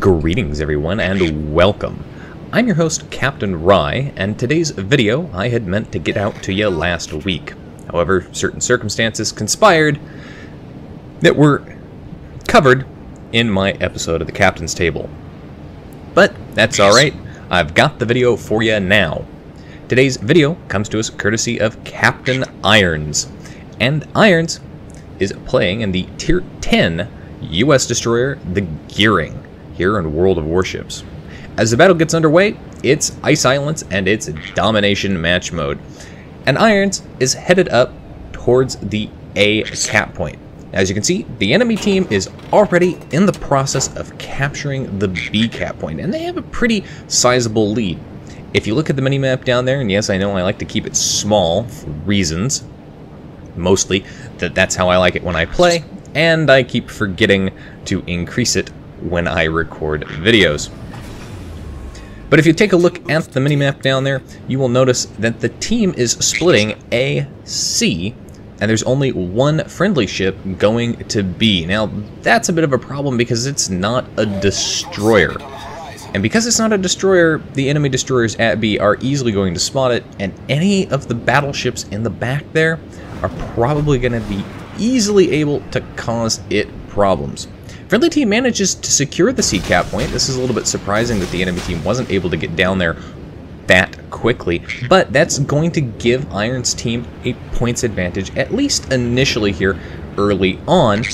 Greetings everyone and welcome. I'm your host Captain Rye, and today's video I had meant to get out to you last week. However, certain circumstances conspired that were covered in my episode of the Captain's Table. But that's alright, I've got the video for you now. Today's video comes to us courtesy of Captain Irons. And Irons is playing in the Tier 10 US destroyer, the Gearing, here in World of Warships. As the battle gets underway, it's Ice Islands and it's Domination Match Mode. And Irons is headed up towards the A cap point. As you can see, the enemy team is already in the process of capturing the B cap point, and they have a pretty sizable lead. If you look at the minimap down there, and yes, I know I like to keep it small for reasons, mostly that's how I like it when I play, and I keep forgetting to increase it when I record videos. But if you take a look at the minimap down there, you will notice that the team is splitting A, C, and there's only one friendly ship going to B. Now, that's a bit of a problem because it's not a destroyer. And because it's not a destroyer, the enemy destroyers at B are easily going to spot it, and any of the battleships in the back there are probably going to be easily able to cause it problems. Friendly team manages to secure the C cap point. This is a little bit surprising that the enemy team wasn't able to get down there that quickly, but that's going to give Iron's team a points advantage, at least initially here early on,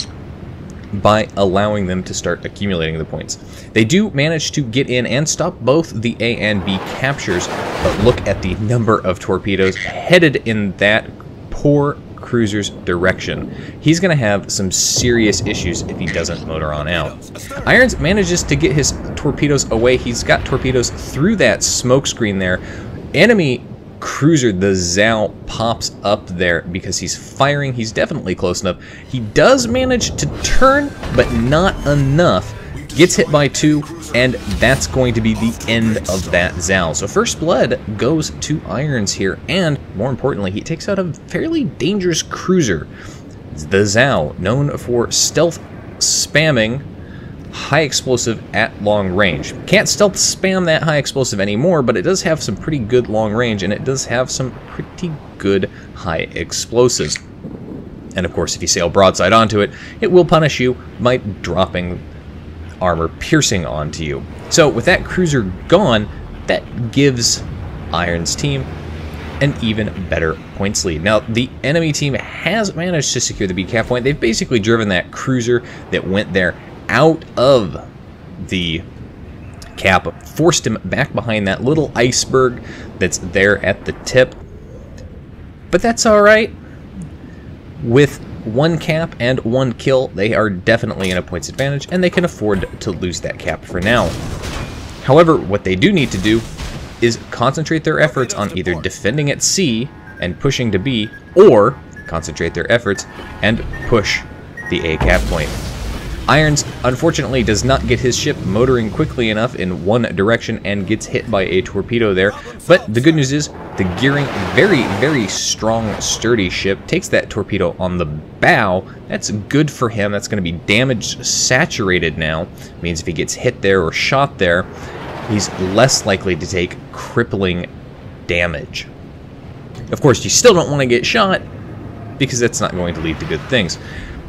by allowing them to start accumulating the points. They do manage to get in and stop both the A and B captures, but look at the number of torpedoes headed in that poor cruiser's direction. He's going to have some serious issues if he doesn't motor on out. Irons manages to get his torpedoes away. He's got torpedoes through that smoke screen there. Enemy cruiser, the Zhao, pops up there because he's firing. He's definitely close enough. He does manage to turn, but not enough. Gets hit by two, and that's going to be the end of that Zhao. So first blood goes to Irons here, and more importantly, he takes out a fairly dangerous cruiser. The Zhao, known for stealth spamming high explosive at long range. Can't stealth spam that high explosive anymore, but it does have some pretty good long range, and it does have some pretty good high explosives. And of course, if you sail broadside onto it, it will punish you by dropping armor piercing onto you. So with that cruiser gone, that gives Iron's team an even better points lead. Now, the enemy team has managed to secure the B cap point. They've basically driven that cruiser that went there out of the cap, forced him back behind that little iceberg that's there at the tip. But that's alright. With one cap and one kill, they are definitely in a points advantage, and they can afford to lose that cap for now. However, what they do need to do is concentrate their efforts on either defending at C and pushing to B, or concentrate their efforts and push the A cap point. Irons, unfortunately, does not get his ship motoring quickly enough in one direction and gets hit by a torpedo there. But the good news is, the Gearing, very, very strong, sturdy ship, takes that torpedo on the bow. That's good for him. That's going to be damage saturated now. Means if he gets hit there or shot there, he's less likely to take crippling damage. Of course, you still don't want to get shot, because that's not going to lead to good things.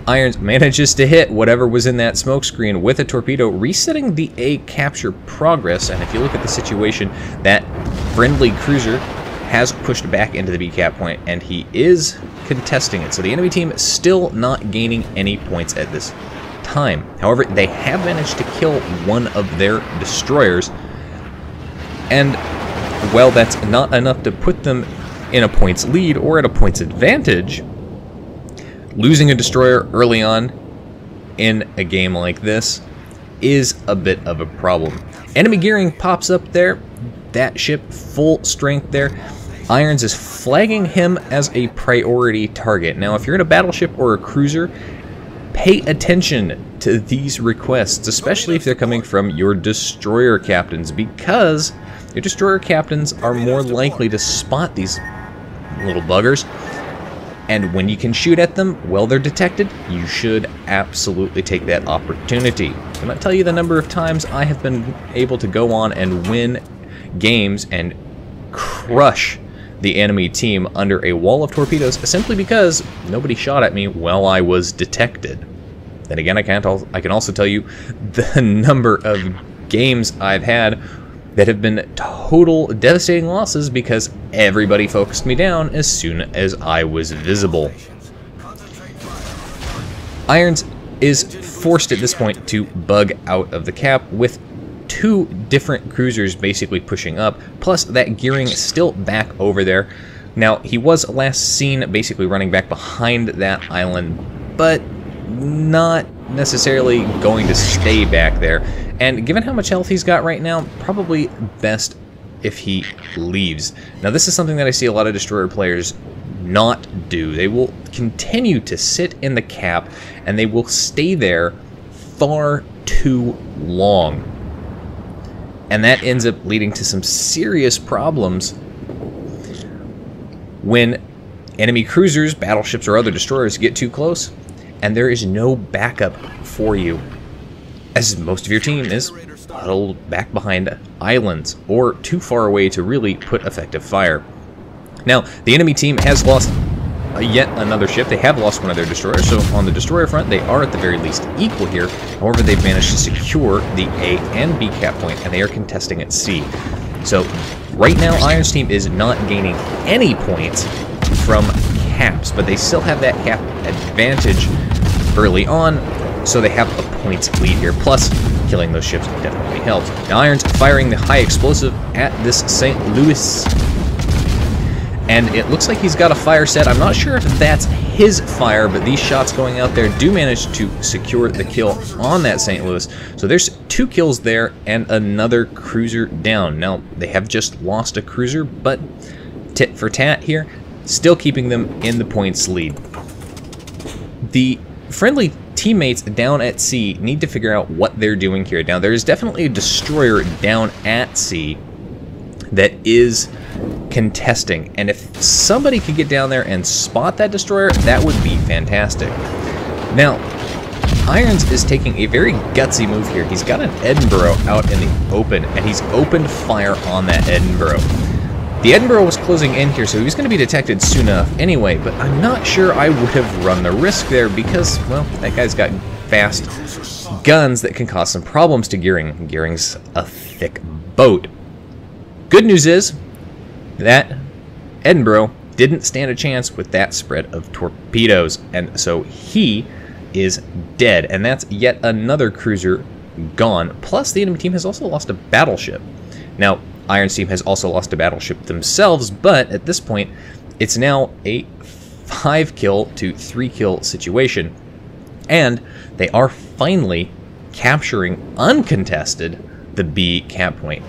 Irons manages to hit whatever was in that smoke screen with a torpedo, resetting the A capture progress. And if you look at the situation, that friendly cruiser has pushed back into the B cap point, and he is contesting it. So the enemy team is still not gaining any points at this time. However, they have managed to kill one of their destroyers, and well, that's not enough to put them in a points lead or at a points advantage. Losing a destroyer early on in a game like this is a bit of a problem. Enemy Gearing pops up there, that ship full strength there. Irons is flagging him as a priority target. Now, if you're in a battleship or a cruiser, pay attention to these requests, especially if they're coming from your destroyer captains, because your destroyer captains are more likely to spot these little buggers And when you can shoot at them while they're detected, you should absolutely take that opportunity. I cannot tell you the number of times I have been able to go on and win games and crush the enemy team under a wall of torpedoes simply because nobody shot at me while I was detected. Then again, I can also tell you the number of games I've had that have been total devastating losses because everybody focused me down as soon as I was visible. Irons is forced at this point to bug out of the cap with 2 different cruisers basically pushing up, plus that gearing still back over there. Now, he was last seen basically running back behind that island, but not necessarily going to stay back there. And given how much health he's got right now, probably best if he leaves. Now, this is something that I see a lot of destroyer players not do. They will continue to sit in the cap, and they will stay there far too long. And that ends up leading to some serious problems when enemy cruisers, battleships, or other destroyers get too close, and there is no backup for you, as most of your team is huddled back behind islands or too far away to really put effective fire. Now, the enemy team has lost yet another ship. They have lost one of their destroyers, so on the destroyer front, they are at the very least equal here. However, they've managed to secure the A and B cap point, and they are contesting at C. So, right now, Iron's team is not gaining any points from caps, but they still have that cap advantage early on, so they have a points lead here. Plus, killing those ships definitely helps. Now, Iron's firing the high explosive at this St. Louis, and it looks like he's got a fire set. I'm not sure if that's his fire, but these shots going out there do manage to secure the kill on that St. Louis. So there's 2 kills there and another cruiser down. Now, they have just lost a cruiser, but tit for tat here, still keeping them in the points lead. The friendly teammates down at sea need to figure out what they're doing here. Now, there is definitely a destroyer down at sea that is contesting, and if somebody could get down there and spot that destroyer, that would be fantastic. Now, Irons is taking a very gutsy move here. He's got an Edinburgh out in the open, and he's opened fire on that Edinburgh. The Edinburgh was closing in here, so he was going to be detected soon enough anyway, but I'm not sure I would have run the risk there because, well, that guy's got fast guns that can cause some problems to gearing. Gearing's a thick boat. Good news is that Edinburgh didn't stand a chance with that spread of torpedoes, and so he is dead, and that's yet another cruiser gone. Plus, the enemy team has also lost a battleship. Now, Iron's team has also lost a battleship themselves, but at this point, it's now a 5-kill to 3-kill situation, and they are finally capturing uncontested the B cap point.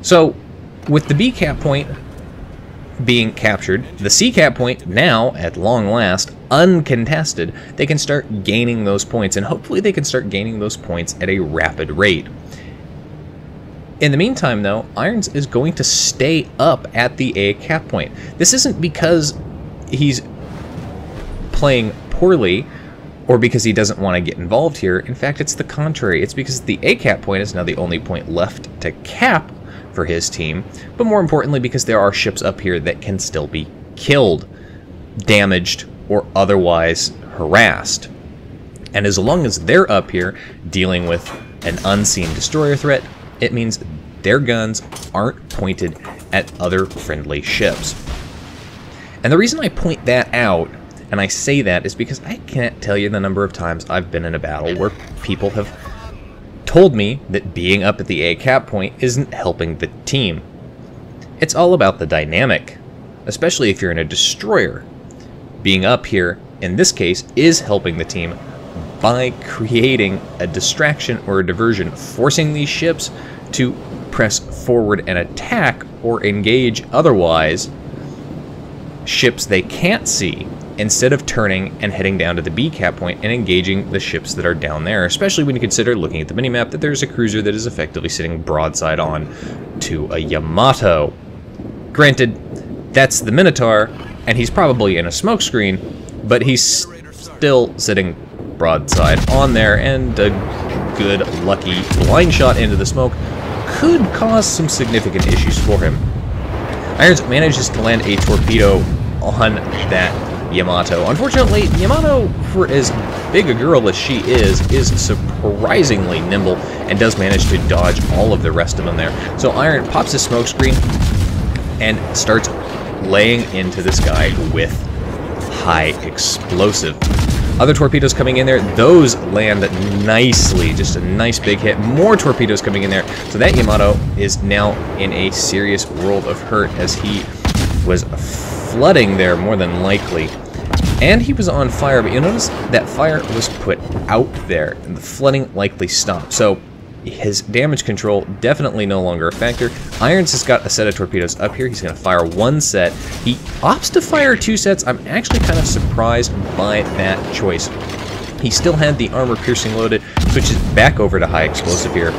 So, with the B cap point being captured, the C cap point now, at long last, uncontested, they can start gaining those points, and hopefully they can start gaining those points at a rapid rate. In the meantime, though, Irons is going to stay up at the A cap point. This isn't because he's playing poorly or because he doesn't want to get involved here. In fact, it's the contrary. It's because the A cap point is now the only point left to cap for his team, but more importantly because there are ships up here that can still be killed, damaged, or otherwise harassed. And as long as they're up here dealing with an unseen destroyer threat, it means their guns aren't pointed at other friendly ships. And the reason I point that out, and I say that, is because I can't tell you the number of times I've been in a battle where people have told me that being up at the A cap point isn't helping the team. It's all about the dynamic, especially if you're in a destroyer. Being up here, in this case, is helping the team by creating a distraction or a diversion, forcing these ships to press forward and attack or engage otherwise ships they can't see, instead of turning and heading down to the B cap point and engaging the ships that are down there, especially when you consider, looking at the minimap, that there's a cruiser that is effectively sitting broadside on to a Yamato. Granted, That's the Minotaur, and he's probably in a smokescreen, but he's still sitting broadside on there, and a good, lucky blind shot into the smoke could cause some significant issues for him. Irons manages to land a torpedo on that Yamato. Unfortunately, Yamato, for as big a girl as she is surprisingly nimble and does manage to dodge all of the rest of them there. So Iron pops his smoke screen and starts laying into this guy with high explosive. Other torpedoes coming in there, those land nicely, just a nice big hit. More torpedoes coming in there, so that Yamato is now in a serious world of hurt as he was flooding there more than likely. And he was on fire, but you notice that fire was put out there, and the flooding likely stopped. So his damage control definitely no longer a factor. Irons has got a set of torpedoes up here. He's going to fire one set. He opts to fire two sets. I'm actually kind of surprised by that choice. He still had the armor piercing loaded, switches back over to high explosive here.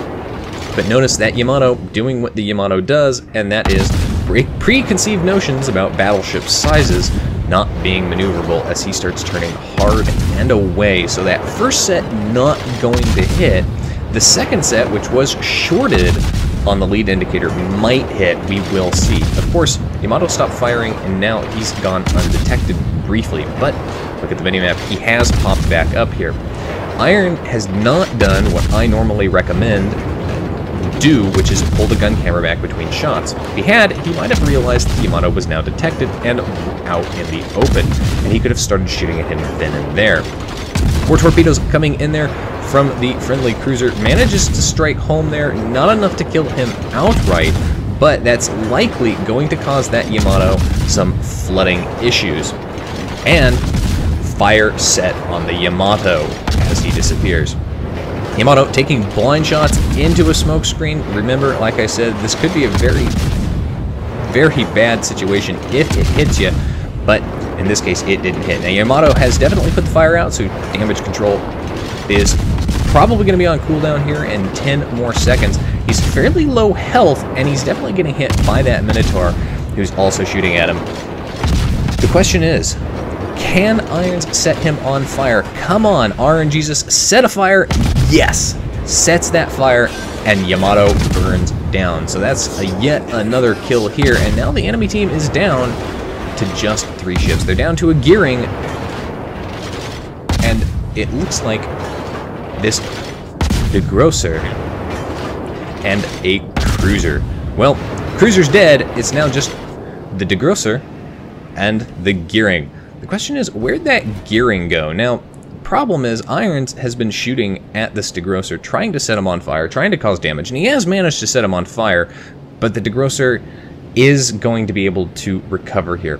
But notice that Yamato doing what the Yamato does, and that is preconceived notions about battleship sizes not being maneuverable as he starts turning hard and away. So that first set not going to hit. The second set, which was shorted on the lead indicator, might hit. We will see. Of course, Yamato stopped firing, and now he's gone undetected briefly. But look at the minimap. He has popped back up here. Iron has not done what I normally recommend do, which is pull the gun camera back between shots. If he had, he might have realized that Yamato was now detected and out in the open, and he could have started shooting at him then and there. More torpedoes coming in there from the friendly cruiser. Manages to strike home there, not enough to kill him outright, but that's likely going to cause that Yamato some flooding issues. And fire set on the Yamato as he disappears. Yamato taking blind shots into a smoke screen. Remember, like I said, this could be a very, very bad situation if it hits you, but in this case, it didn't hit. Now, Yamato has definitely put the fire out, so damage control is probably going to be on cooldown here in 10 more seconds. He's fairly low health, and he's definitely getting hit by that Minotaur, who's also shooting at him. The question is, can Irons set him on fire? Come on, RNGesus, set a fire. Yes, sets that fire, and Yamato burns down. So that's yet another kill here, and now the enemy team is down to just 3 ships. They're down to a gearing, and it looks like this degrosser and a cruiser. Well, cruiser's dead. It's now just the degrosser and the gearing. The question is, where'd that gearing go? Now, the problem is Irons has been shooting at this degrosser, trying to set him on fire, trying to cause damage, and he has managed to set him on fire, but the degrosser is going to be able to recover here.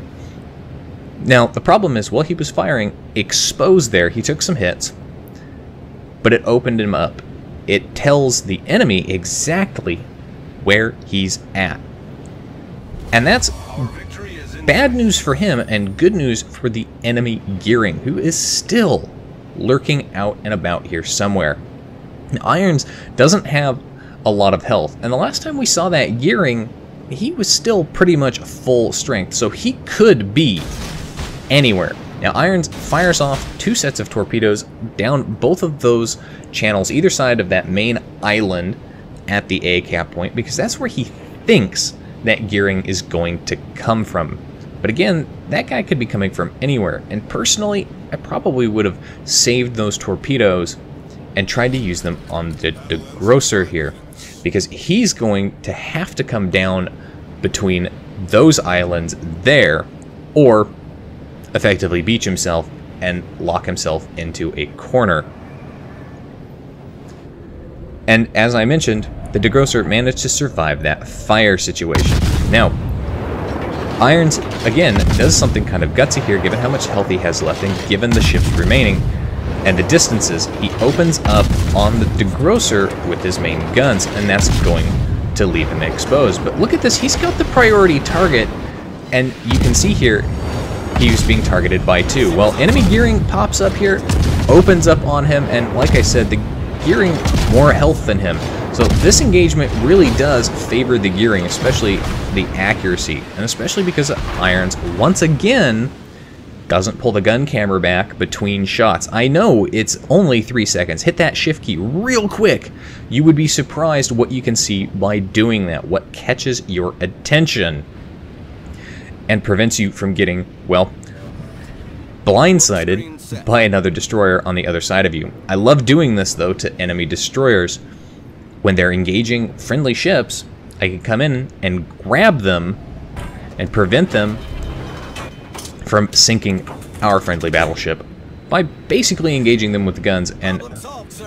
Now, the problem is, while he was firing, exposed there, he took some hits, but it opened him up. It tells the enemy exactly where he's at. And that's bad news for him and good news for the enemy gearing, who is still lurking out and about here somewhere. Now, Irons doesn't have a lot of health, and the last time we saw that gearing, he was still pretty much full strength, so he could be anywhere. Now, Irons fires off 2 sets of torpedoes down both of those channels, either side of that main island at the A cap point, because that's where he thinks that gearing is going to come from. But again, that guy could be coming from anywhere, and personally, I probably would have saved those torpedoes and tried to use them on the degrosser here, because he's going to have to come down between those islands there, or effectively beach himself and lock himself into a corner. And as I mentioned, the degrosser managed to survive that fire situation. Now, Irons, again, does something kind of gutsy here, given how much health he has left and given the ships remaining and the distances. He opens up on the degrosser with his main guns, and that's going to leave him exposed. But look at this, he's got the priority target, and you can see here, he was being targeted by 2. Well, enemy gearing pops up here, opens up on him, and like I said, the gearing more health than him. So this engagement really does favor the gearing, especially the accuracy, and especially because Irons, once again, doesn't pull the gun camera back between shots. I know it's only 3 seconds. Hit that shift key real quick. You would be surprised what you can see by doing that, what catches your attention and prevents you from getting, well, blindsided by another destroyer on the other side of you. I love doing this, though, to enemy destroyers. When they're engaging friendly ships, I can come in and grab them and prevent them from sinking our friendly battleship by basically engaging them with the guns and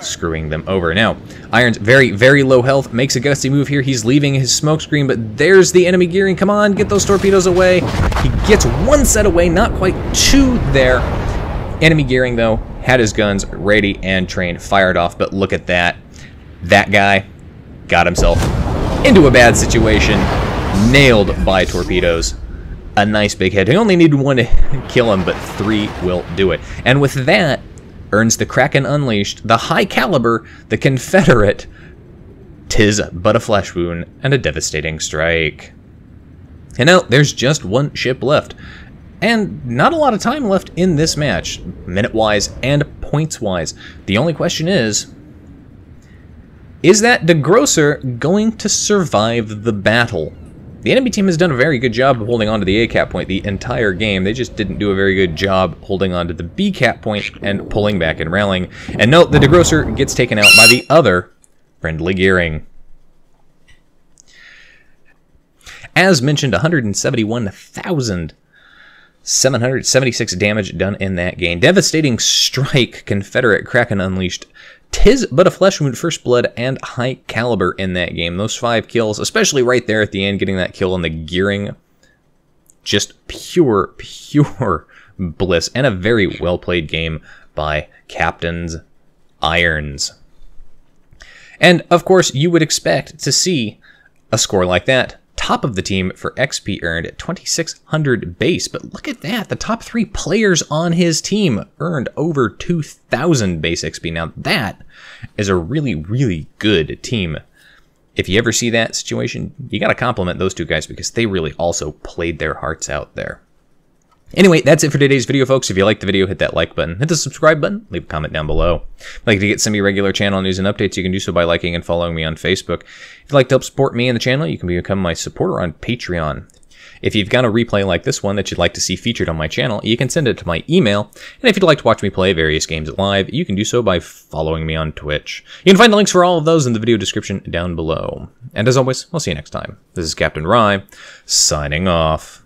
screwing them over. Now, Irons, very, very low health, makes a gusty move here. He's leaving his smoke screen, but there's the enemy gearing. Come on, get those torpedoes away. He gets 1 set away, not quite 2 there. Enemy gearing, though, had his guns ready and trained, fired off, but look at that. That guy got himself into a bad situation, nailed by torpedoes. A nice big hit. He only needed 1 to kill him, but 3 will do it. And with that, earns the Kraken Unleashed, the high caliber, the Confederate, 'tis but a flesh wound and a devastating strike. And now there's just 1 ship left. And not a lot of time left in this match, minute-wise and points-wise. The only question is that De Grosser going to survive the battle? The enemy team has done a very good job of holding on to the A-cap point the entire game. They just didn't do a very good job holding on to the B-cap point and pulling back and rallying. And note, the De Grosser gets taken out by the other friendly gearing. As mentioned, 171,776 damage done in that game. Devastating strike, Confederate Kraken Unleashed. 'Tis but a flesh wound, first blood, and high caliber in that game. Those 5 kills, especially right there at the end, getting that kill on the gearing, just pure bliss, and a very well-played game by Captain's Irons. And, of course, you would expect to see a score like that. Top of the team for XP earned at 2,600 base, but look at that. The top 3 players on his team earned over 2,000 base XP. Now that is a really, really good team. If you ever see that situation, you got to compliment those 2 guys because they really also played their hearts out there. Anyway, that's it for today's video, folks. If you liked the video, hit that like button, hit the subscribe button, leave a comment down below. If you'd like to get semi-regular channel news and updates, you can do so by liking and following me on Facebook. If you'd like to help support me and the channel, you can become my supporter on Patreon. If you've got a replay like this one that you'd like to see featured on my channel, you can send it to my email. And if you'd like to watch me play various games live, you can do so by following me on Twitch. You can find the links for all of those in the video description down below. And as always, I'll see you next time. This is Captain Rye, signing off.